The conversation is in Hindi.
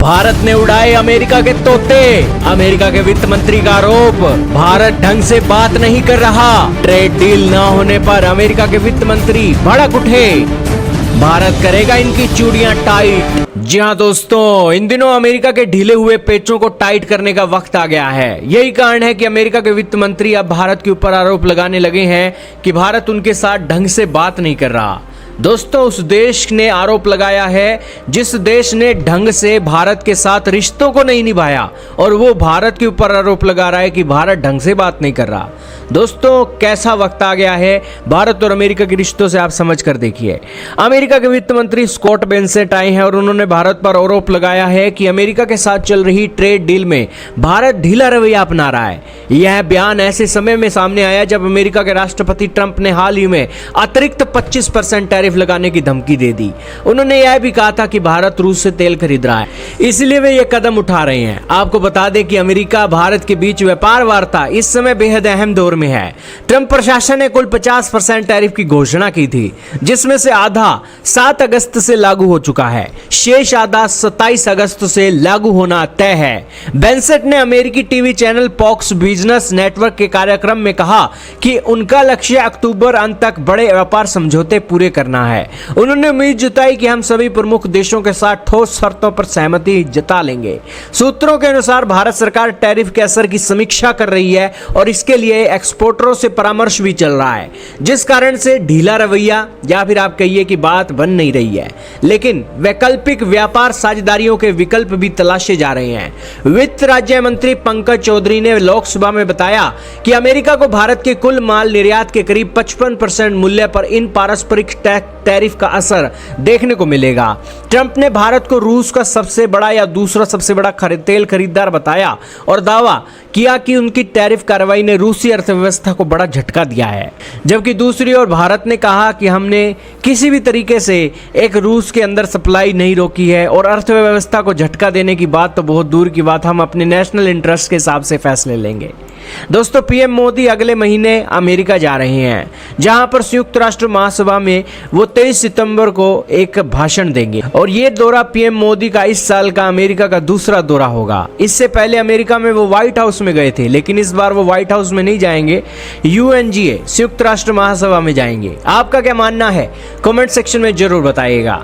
भारत ने उड़ाए अमेरिका के तोते। अमेरिका के वित्त मंत्री का आरोप, भारत ढंग से बात नहीं कर रहा। ट्रेड डील न होने पर अमेरिका के वित्त मंत्री भड़क उठे। भारत करेगा इनकी चूड़ियां टाइट। जी हाँ दोस्तों, इन दिनों अमेरिका के ढीले हुए पेचों को टाइट करने का वक्त आ गया है। यही कारण है कि अमेरिका के वित्त मंत्री अब भारत के ऊपर आरोप लगाने लगे हैं कि भारत उनके साथ ढंग से बात नहीं कर रहा। दोस्तों, उस देश ने आरोप लगाया है जिस देश ने ढंग से भारत के साथ रिश्तों को नहीं निभाया, और वो भारत के ऊपर आरोप लगा रहा है कि भारत ढंग से बात नहीं कर रहा। दोस्तों, कैसा वक्त आ गया है भारत और अमेरिका के रिश्तों से, आप समझ कर देखिए। अमेरिका के वित्त मंत्री स्कॉट बेसेंट आए हैं और उन्होंने भारत पर आरोप लगाया है कि अमेरिका के साथ चल रही ट्रेड डील में भारत ढीला रवैया अपना रहा है। यह बयान ऐसे समय में सामने आया जब अमेरिका के राष्ट्रपति ट्रंप ने हाल ही में अतिरिक्त 25% टैरिफ लगाने की धमकी दे दी। उन्होंने यह भी कहा था कि भारत रूस से तेल खरीद रहा है, इसलिए वे ये कदम उठा रहे हैं। आपको बता दें कि अमेरिका भारत के बीच व्यापार वार्ता इस समय बेहद अहम दौर में है। ट्रंप प्रशासन ने कुल 50% टैरिफ की घोषणा की थी, जिसमें से आधा 7 अगस्त से लागू हो चुका है। शेष आधा 27 अगस्त से लागू होना तय है। बेसेंट ने अमेरिकी TV channel Fox Business Network के कार्यक्रम में कहा कि उनका लक्ष्य अक्टूबर अंत तक बड़े व्यापार समझौते पूरे करना है। उन्होंने उम्मीद जताई कि हम सभी प्रमुख देशों के साथ ठोस शर्तों पर सहमति जता लेंगे। सूत्रों के अनुसार भारत सरकार टैरिफ के असर की समीक्षा कर रही है और इसके लिए एक्सपोर्टरों से परामर्श भी चल रहा है, जिस कारण से ढीला रवैया या फिर आप कहिए कि बात बन नहीं रही है। लेकिन वैकल्पिक व्यापार साझेदारियों के विकल्प भी तलाशे जा रहे हैं। वित्त राज्य मंत्री पंकज चौधरी ने लोकसभा में बताया कि अमेरिका को भारत के कुल माल निर्यात के करीब 55% मूल्य पर इन पारस्परिक टैरिफ का असर देखने को मिलेगा। ट्रंप ने भारत को रूस का सबसे बड़ा या दूसरा सबसे बड़ा तेल खरीदार बताया और दावा किया कि उनकी टैरिफ कार्रवाई ने रूसी अर्थव्यवस्था को बड़ा झटका दिया है। जबकि दूसरी ओर भारत ने कहा कि हमने किसी भी तरीके से एक रूस के अंदर सप्लाई नहीं रोकी है और अर्थव्यवस्था को झटका देने की बात तो बहुत दूर की बात, हम अपने नेशनल इंटरेस्ट के हिसाब से फैसले लेंगे। दोस्तों, पीएम मोदी अगले महीने अमेरिका जा रहे हैं, जहां पर संयुक्त राष्ट्र महासभा में वो 23 सितंबर को एक भाषण देंगे और ये दौरा पीएम मोदी का इस साल का अमेरिका का दूसरा दौरा होगा। इससे पहले अमेरिका में वो व्हाइट हाउस में गए थे, लेकिन इस बार वो व्हाइट हाउस में नहीं जाएंगे, UNGA संयुक्त राष्ट्र महासभा में जाएंगे। आपका क्या मानना है? कमेंट सेक्शन में जरूर बताइएगा।